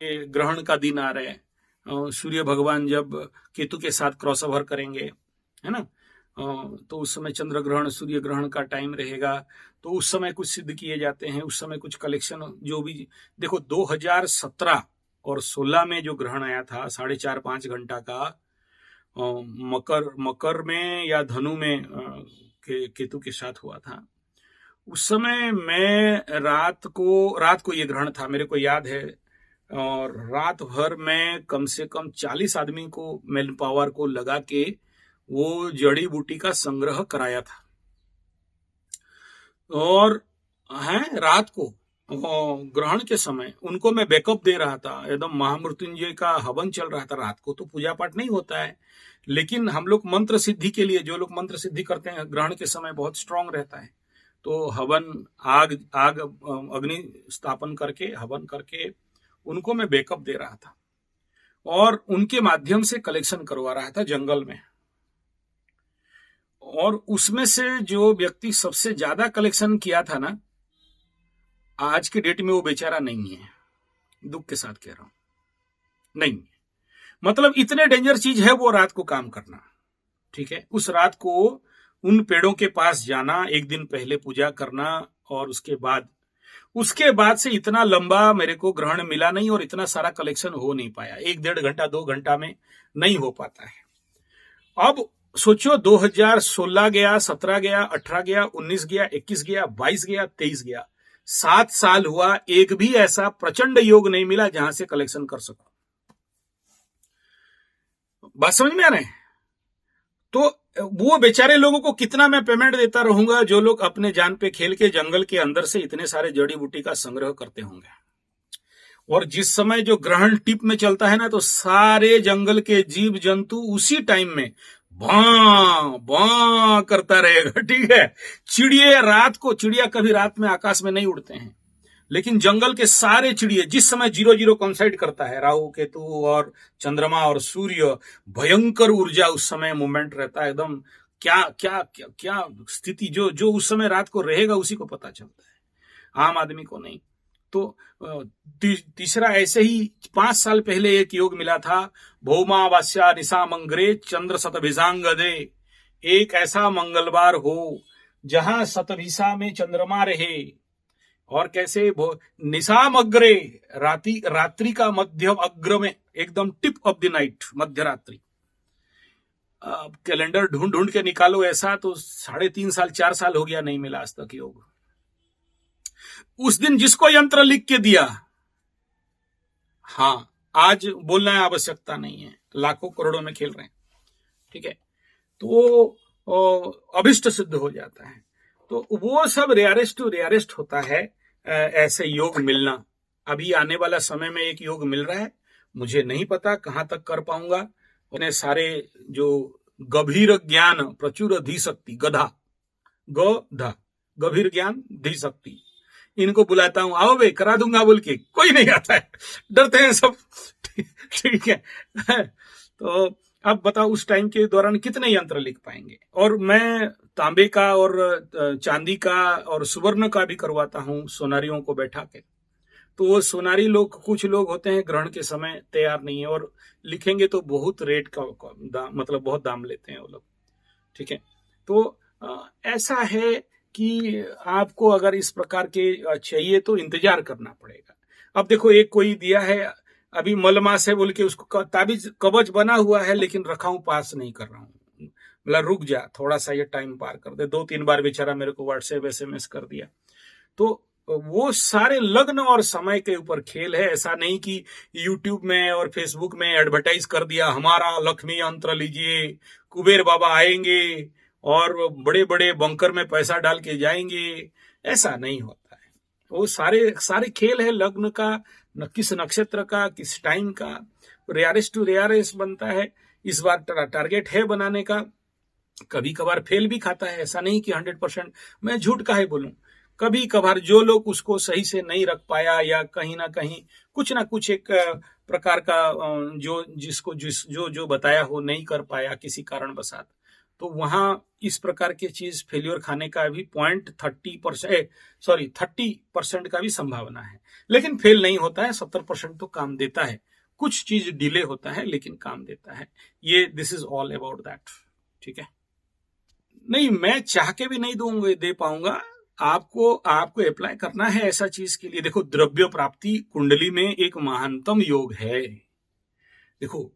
ग्रहण का दिन आ रहे हैं, सूर्य भगवान जब केतु के साथ क्रॉस ओवर करेंगे, है ना। तो उस समय चंद्र ग्रहण सूर्य ग्रहण का टाइम रहेगा, तो उस समय कुछ सिद्ध किए जाते हैं, उस समय कुछ कलेक्शन जो भी। देखो 2017 और 16 में जो ग्रहण आया था 4.5-5 घंटा का, मकर मकर में या धनु में केतु के साथ हुआ था। उस समय मैं रात को ये ग्रहण था मेरे को याद है, और रात भर में कम से कम 40 आदमी को मैन पावर को लगा के वो जड़ी बूटी का संग्रह कराया था। और है रात को ग्रहण के समय उनको मैं बैकअप दे रहा था, एकदम महामृत्युंजय का हवन चल रहा था। रात को तो पूजा पाठ नहीं होता है, लेकिन हम लोग मंत्र सिद्धि के लिए, जो लोग मंत्र सिद्धि करते हैं ग्रहण के समय बहुत स्ट्रांग रहता है, तो हवन आग आग अग्नि स्थापन करके हवन करके उनको मैं बैकअप दे रहा था, और उनके माध्यम से कलेक्शन करवा रहा था जंगल में। और उसमें से जो व्यक्ति सबसे ज्यादा कलेक्शन किया था ना, आज के डेट में वो बेचारा नहीं है, दुख के साथ कह रहा हूं, नहीं। मतलब इतने डेंजर चीज है वो रात को काम करना, ठीक है। उस रात को उन पेड़ों के पास जाना, एक दिन पहले पूजा करना, और उसके बाद से इतना लंबा मेरे को ग्रहण मिला नहीं, और इतना सारा कलेक्शन हो नहीं पाया। 1-1.5 घंटा 2 घंटा में नहीं हो पाता है। अब सोचो 2016 गया, 17 गया, 18 गया, 19 गया, 21 गया, 22 गया, 23 गया, 7 साल हुआ, एक भी ऐसा प्रचंड योग नहीं मिला जहां से कलेक्शन कर सको। बात समझ में आ रहे हैं? तो वो बेचारे लोगों को कितना मैं पेमेंट देता रहूंगा, जो लोग अपने जान पे खेल के जंगल के अंदर से इतने सारे जड़ी बूटी का संग्रह करते होंगे। और जिस समय जो ग्रहण टिप में चलता है ना, तो सारे जंगल के जीव जंतु उसी टाइम में भां भां करता रहेगा, ठीक है। चिड़िया कभी रात में आकाश में नहीं उड़ते हैं, लेकिन जंगल के सारे चिड़िए जिस समय 0-0 कॉन्साइड करता है, राहु केतु और चंद्रमा और सूर्य, भयंकर ऊर्जा उस समय मूवमेंट रहता है एकदम। क्या क्या क्या क्या स्थिति जो उस समय रात को रहेगा उसी को पता चलता है, आम आदमी को नहीं। तो तीसरा ऐसे ही 5 साल पहले एक योग मिला था, भौमावास्या निशा मंगरे चंद्र शतभिषांगदे। एक ऐसा मंगलवार हो जहां शतभिषा में चंद्रमा रहे, और कैसे निशाम अग्रे, रात्रि का मध्यम अग्र में, एकदम टिप ऑफ द नाइट, मध्य रात्रि। कैलेंडर ढूंढ ढूंढ के निकालो ऐसा, तो 3.5 साल 4 साल हो गया, नहीं मिला आज तक योग। उस दिन जिसको यंत्र लिख के दिया, हाँ, आज बोलना है आवश्यकता नहीं है, लाखों करोड़ों में खेल रहे हैं, ठीक है। तो अभिष्ट सिद्ध हो जाता है। तो वो सब रेयरेस्ट टू रेयरेस्ट होता है ऐसे योग मिलना। अभी आने वाला समय में एक योग मिल रहा है, मुझे नहीं पता कहां तक कर पाऊंगा। उन्हें सारे जो गंभीर ज्ञान प्रचुर धी शक्ति, गधा गंभीर ज्ञान धी शक्ति, इनको बुलाता हूं, आओ बे करा दूंगा बोल के, कोई नहीं आता है, डरते हैं सब, ठीक है। तो अब बताओ उस टाइम के दौरान कितने यंत्र लिख पाएंगे। और मैं तांबे का और चांदी का और सुवर्ण का भी करवाता हूं सोनारियों को बैठा के। तो वो सोनारी लोग, कुछ लोग होते हैं ग्रहण के समय तैयार नहीं है, और लिखेंगे तो बहुत रेट का मतलब बहुत दाम लेते हैं वो लोग, ठीक है। तो ऐसा है कि आपको अगर इस प्रकार के चाहिए तो इंतजार करना पड़ेगा। अब देखो एक कोई दिया है अभी मलमास है बोल के, उसको ताबीज कवच बना हुआ है, लेकिन रखा हूं, पास नहीं कर रहा हूं, मतलब रुक जा थोड़ा सा, ये टाइम पार कर दे। 2-3 बार बेचारा मेरे को व्हाट्सएप SMS कर दिया। तो वो सारे लग्न और समय के ऊपर खेल है। ऐसा नहीं कि यूट्यूब में और फेसबुक में एडवर्टाइज कर दिया, हमारा लक्ष्मी यंत्र लीजिए, कुबेर बाबा आएंगे और बड़े बड़े बंकर में पैसा डाल के जाएंगे, ऐसा नहीं होता है। वो सारे खेल है लग्न का, किस नक्षत्र का, किस टाइम का, रेयरेस्ट टू रेयरेस्ट बनता है। इस बार टारगेट है बनाने का, कभी कभार फेल भी खाता है, ऐसा नहीं कि 100%। मैं झूठ काहे बोलूं, कभी कभार जो लोग उसको सही से नहीं रख पाया, या कहीं ना कहीं कुछ ना कुछ एक प्रकार का जो बताया हो नहीं कर पाया किसी कारणवशात, तो वहां इस प्रकार की चीज फेल्योर खाने का भी 30% का भी संभावना है, लेकिन फेल नहीं होता है। 70% तो काम देता है, कुछ चीज डिले होता है लेकिन काम देता है। ये this is all about that. ठीक है, नहीं मैं चाह के भी नहीं दूंगा, दे पाऊंगा। आपको अप्लाई करना है ऐसा चीज के लिए। देखो, द्रव्य प्राप्ति कुंडली में एक महानतम योग है। देखो,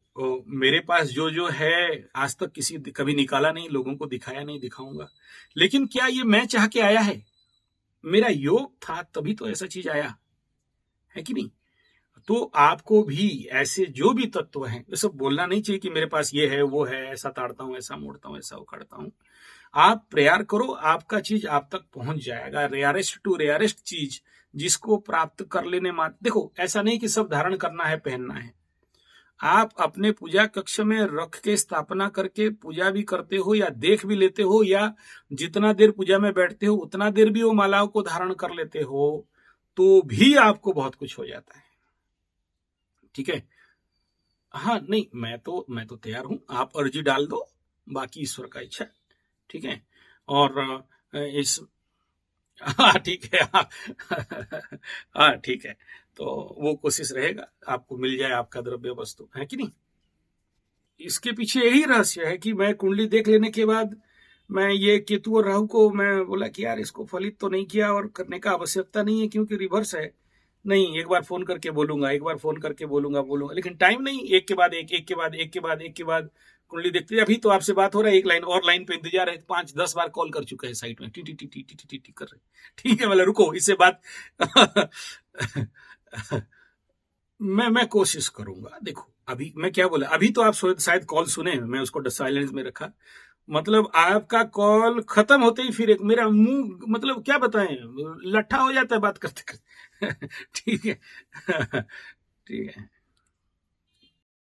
मेरे पास जो है आज तक किसी कभी निकाला नहीं, लोगों को दिखाया नहीं, दिखाऊंगा। लेकिन क्या ये मैं चाह के आया है? मेरा योग था तभी तो ऐसा चीज आया है कि नहीं? तो आपको भी ऐसे जो भी तत्व हैं, ये सब बोलना नहीं चाहिए कि मेरे पास ये है वो है, ऐसा ताड़ता हूं, ऐसा मोड़ता हूं, ऐसा उखाड़ता हूं। आप प्रेयर करो, आपका चीज आप तक पहुंच जाएगा। रेयरेस्ट टू रेयरेस्ट चीज जिसको प्राप्त कर लेने मात्र। देखो, ऐसा नहीं कि सब धारण करना है, पहनना है। आप अपने पूजा कक्ष में रख के स्थापना करके पूजा भी करते हो या देख भी लेते हो, या जितना देर पूजा में बैठते हो उतना देर भी वो मालाओं को धारण कर लेते हो, तो भी आपको बहुत कुछ हो जाता है। ठीक है, हाँ, नहीं मैं तो तैयार हूं, आप अर्जी डाल दो, बाकी ईश्वर का इच्छा। ठीक है, और इस हाँ ठीक है, हाँ ठीक है, तो वो कोशिश रहेगा आपको मिल जाए आपका द्रव्य वस्तु, है कि नहीं? इसके पीछे यही रहस्य है कि मैं कुंडली देख लेने के बाद मैं ये केतु और राहु को मैं बोला कि यार इसको फलित तो नहीं किया और करने का आवश्यकता नहीं है क्योंकि रिवर्स है। नहीं, एक बार फोन करके बोलूंगा, एक बार फोन करके बोलूंगा, लेकिन टाइम नहीं। एक के बाद एक के बाद एक के बाद कुंडली देखते हैं। अभी तो आपसे बात हो रहा है, एक लाइन और लाइन पे इंतजार है, 5-10 बार कॉल कर चुके हैं साइट में, T T T T T T T कर रहे। ठीक है, मतलब रुको, इससे बात मैं कोशिश करूंगा। देखो, अभी मैं क्या बोला, अभी तो आप शायद कॉल सुने, मैं उसको साइलेंस में रखा। मतलब आपका कॉल खत्म होते ही फिर एक मेरा मुंह, मतलब क्या बताएं, लट्ठा हो जाता है बात करते करते। ठीक है, ठीक है।